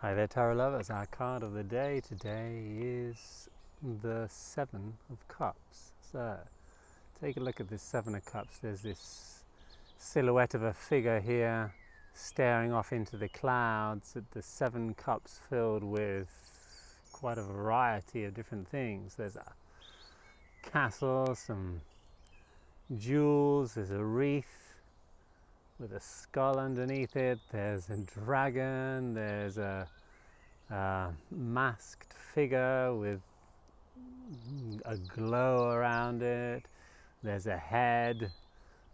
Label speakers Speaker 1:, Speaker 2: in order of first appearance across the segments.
Speaker 1: Hi there, Tarot lovers. Our card of the day today is the Seven of Cups. So, take a look at this Seven of Cups. There's this silhouette of a figure here staring off into the clouds at the Seven Cups filled with quite a variety of different things. There's a castle, some jewels, there's a wreath with a skull underneath it, there's a dragon, there's a masked figure with a glow around it, there's a head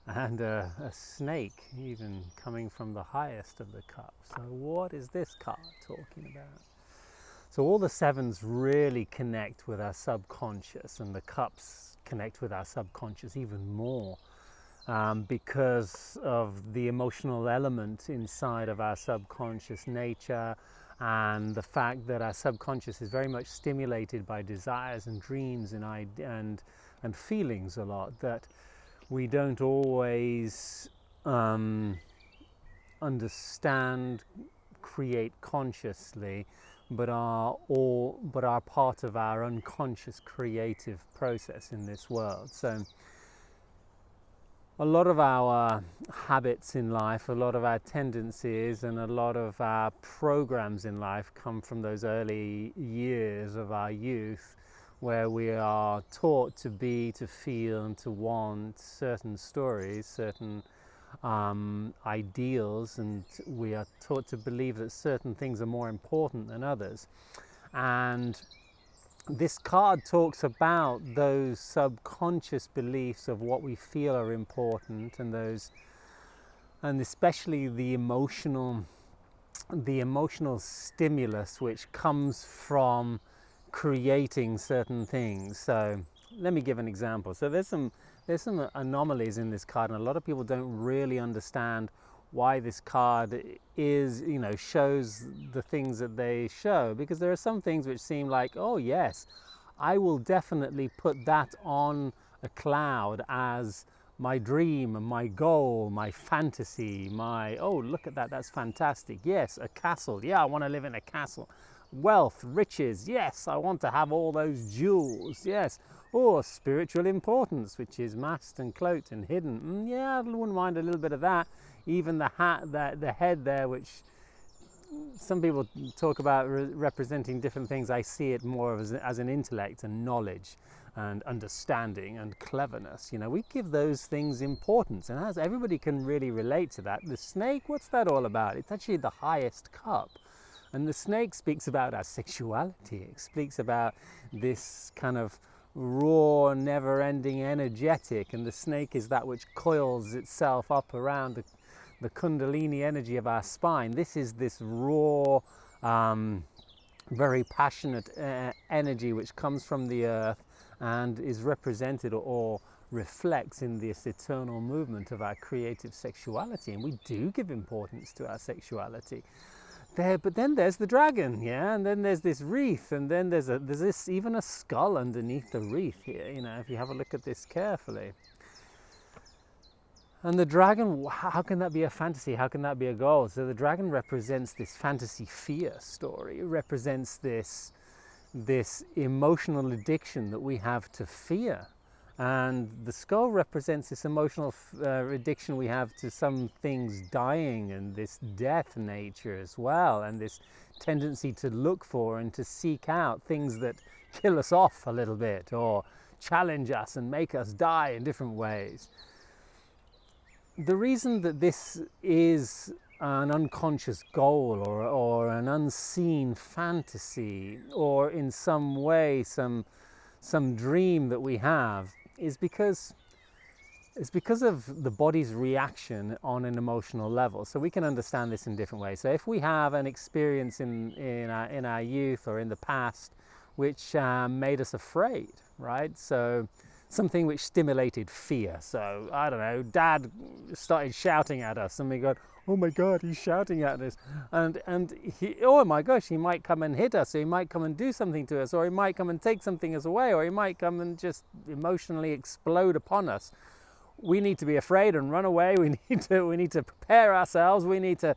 Speaker 1: and a snake even coming from the highest of the cups. So what is this card talking about? So all the sevens really connect with our subconscious, and the cups connect with our subconscious even more. Because of the emotional element inside of our subconscious nature, and the fact that our subconscious is very much stimulated by desires and dreams and feelings a lot, that we don't always understand, create consciously, but are part of our unconscious creative process in this world. So a lot of our habits in life, a lot of our tendencies, and a lot of our programs in life come from those early years of our youth, where we are taught to be, to feel, and to want certain stories, certain ideals, and we are taught to believe that certain things are more important than others. And this card talks about those subconscious beliefs of what we feel are important, and especially the emotional stimulus which comes from creating certain things. So let me give an example. So there's some anomalies in this card, and a lot of people don't really understand why this card is, shows the things that they show, because there are some things which seem like, oh yes, I will definitely put that on a cloud as my dream, my goal, my fantasy, oh look at that, that's fantastic. Yes, a castle, yeah, I want to live in a castle. Wealth, riches, yes, I want to have all those jewels, yes. Or spiritual importance, which is masked and cloaked and hidden. Yeah, I wouldn't mind a little bit of that. Even the hat, the head there, which some people talk about representing different things. I see it more as an intellect and knowledge and understanding and cleverness. We give those things importance, and as everybody can really relate to that. The snake, what's that all about? It's actually the highest cup. And the snake speaks about our sexuality. It speaks about this kind of raw, never-ending energetic, and the snake is that which coils itself up around the kundalini energy of our spine. This is this raw, very passionate energy which comes from the earth and is represented or reflects in this eternal movement of our creative sexuality. And we do give importance to our sexuality. But then there's the dragon, yeah, and then there's this wreath, and then there's this even a skull underneath the wreath here, if you have a look at this carefully. And the dragon, how can that be a fantasy? How can that be a goal? So the dragon represents this fantasy fear story. It represents this emotional addiction that we have to fear. And the skull represents this emotional addiction we have to some things dying, and this death nature as well, and this tendency to look for and to seek out things that kill us off a little bit or challenge us and make us die in different ways. The reason that this is an unconscious goal or an unseen fantasy, or in some way some dream that we have, is because of the body's reaction on an emotional level. So we can understand this in different ways. So if we have an experience in our youth or in the past which made us afraid, right? So something which stimulated fear. So I don't know, Dad started shouting at us, and we go, oh my God, he's shouting at us, and he, oh my gosh, he might come and hit us, or he might come and do something to us, or he might come and take something else away, or he might come and just emotionally explode upon us. We need to be afraid and run away. We need to prepare ourselves. We need to,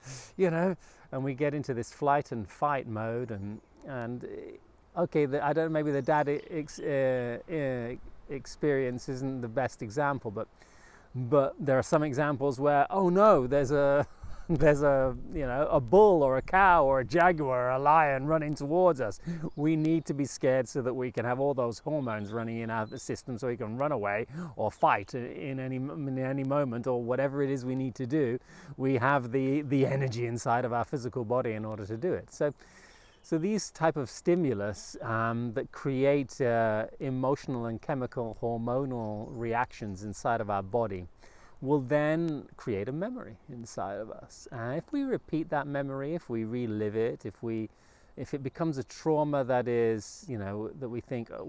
Speaker 1: and we get into this flight and fight mode, and okay, I don't maybe the dad experience isn't the best example, but there are some examples where, oh no, there's a a bull or a cow or a jaguar or a lion running towards us. We need to be scared so that we can have all those hormones running in our system so we can run away or fight in any moment, or whatever it is we need to do. We have the energy inside of our physical body in order to do it. So these type of stimulus that create emotional and chemical hormonal reactions inside of our body will then create a memory inside of us. If we repeat that memory, if we relive it, if it becomes a trauma that is, that we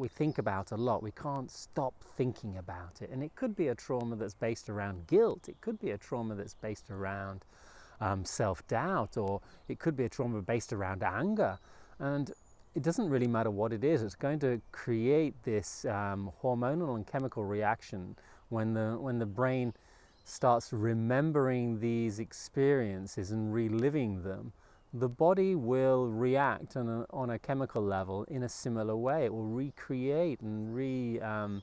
Speaker 1: think about a lot, we can't stop thinking about it. And it could be a trauma that's based around guilt. It could be a trauma that's based around self-doubt, or it could be a trauma based around anger. And it doesn't really matter what it is. It's going to create this hormonal and chemical reaction when the brain starts remembering these experiences and reliving them. The body will react on a chemical level in a similar way. It will recreate and re-emit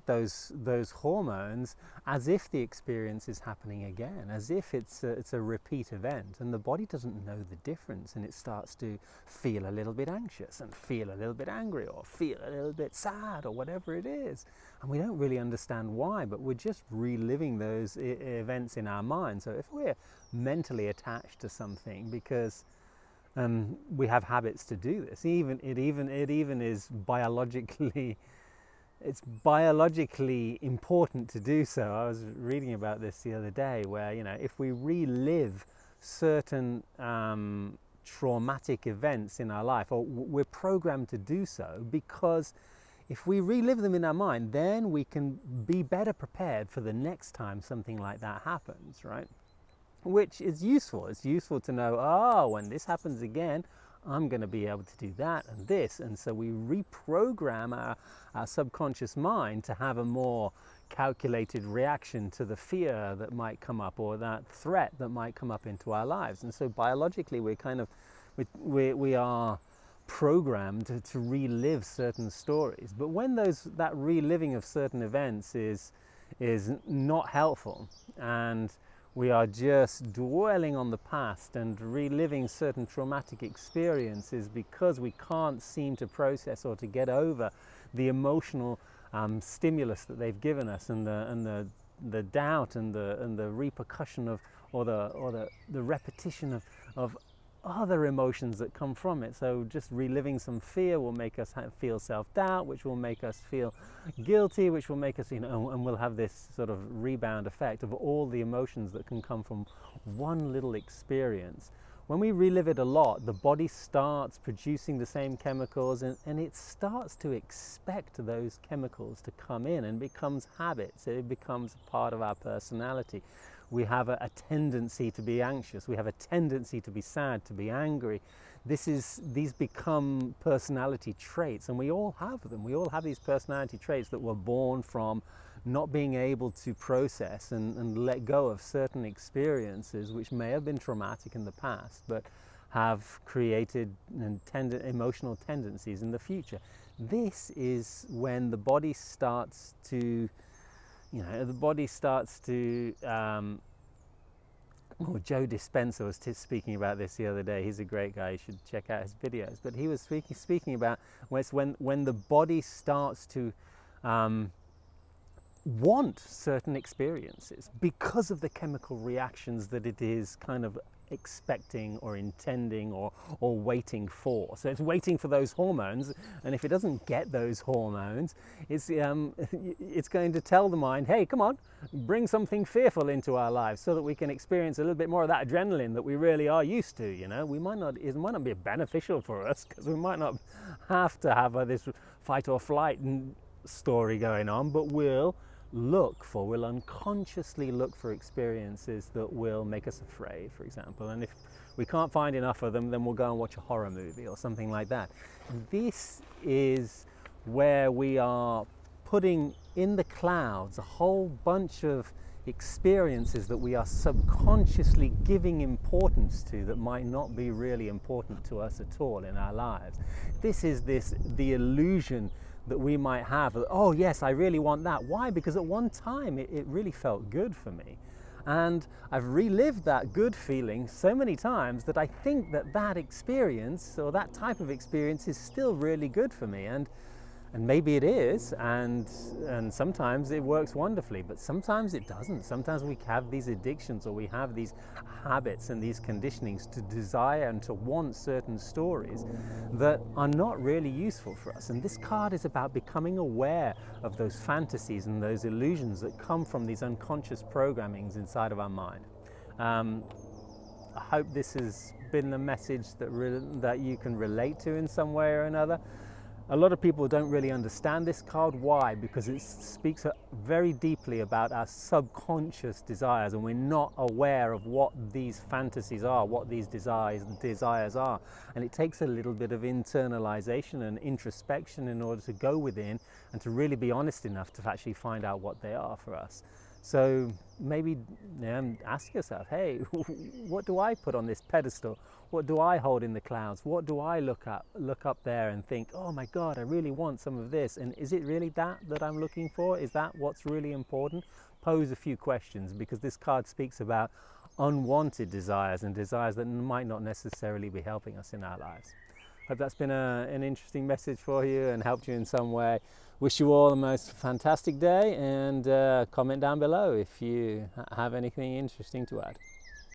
Speaker 1: those hormones as if the experience is happening again, as if it's a repeat event, and the body doesn't know the difference, and it starts to feel a little bit anxious and feel a little bit angry or feel a little bit sad or whatever it is, and we don't really understand why, but we're just reliving those events in our mind. So if we're mentally attached to something because we have habits to do this, it even is biologically, it's biologically important to do so. I was reading about this the other day, where if we relive certain traumatic events in our life, or we're programmed to do so, because if we relive them in our mind, then we can be better prepared for the next time something like that happens, right? Which is useful. It's useful to know, oh, when this happens again, I'm going to be able to do that and this. And so we reprogram our subconscious mind to have a more calculated reaction to the fear that might come up, or that threat that might come up into our lives. And so biologically, we are programmed to relive certain stories. But when that reliving of certain events is not helpful, and we are just dwelling on the past and reliving certain traumatic experiences because we can't seem to process or to get over the emotional stimulus that they've given us, and the doubt and the repercussion of, or the repetition of other emotions that come from it. So just reliving some fear will make us feel self-doubt, which will make us feel guilty, which will make us, and we'll have this sort of rebound effect of all the emotions that can come from one little experience. When we relive it a lot, the body starts producing the same chemicals, and it starts to expect those chemicals to come in, and becomes habits. It becomes part of our personality. We have a tendency to be anxious. We have a tendency to be sad, to be angry. These become personality traits, and we all have them. We all have these personality traits that were born from not being able to process and let go of certain experiences which may have been traumatic in the past, but have created emotional tendencies in the future. This is when the body starts to Joe Dispenza was speaking about this the other day. He's a great guy. You should check out his videos. But he was speaking about when the body starts to want certain experiences because of the chemical reactions that it is kind of expecting or intending or waiting for. So it's waiting for those hormones, and if it doesn't get those hormones, it's going to tell the mind, hey, come on, bring something fearful into our lives so that we can experience a little bit more of that adrenaline that we really are used to. It might not be beneficial for us, because we might not have to have this fight or flight story going on, but we'll unconsciously look for experiences that will make us afraid, for example. And if we can't find enough of them, then we'll go and watch a horror movie or something like that. This is where we are putting in the clouds a whole bunch of experiences that we are subconsciously giving importance to that might not be really important to us at all in our lives. This is the illusion that we might have of, oh yes, I really want that. Why? Because at one time it really felt good for me. And I've relived that good feeling so many times that I think that experience, or that type of experience, is still really good for me. And maybe it is, and sometimes it works wonderfully, but sometimes it doesn't. Sometimes we have these addictions, or we have these habits and these conditionings to desire and to want certain stories that are not really useful for us. And this card is about becoming aware of those fantasies and those illusions that come from these unconscious programmings inside of our mind. I hope this has been the message that you can relate to in some way or another. A lot of people don't really understand this card. Why? Because it speaks very deeply about our subconscious desires, and we're not aware of what these fantasies are, what these desires are. And it takes a little bit of internalization and introspection in order to go within and to really be honest enough to actually find out what they are for us. So maybe ask yourself, hey, what do I put on this pedestal? What do I hold in the clouds? What do I look up there and think, oh my God, I really want some of this. And is it really that I'm looking for? Is that what's really important? Pose a few questions, because this card speaks about unwanted desires and desires that might not necessarily be helping us in our lives. Hope that's been an interesting message for you and helped you in some way. Wish you all the most fantastic day, and comment down below if you have anything interesting to add.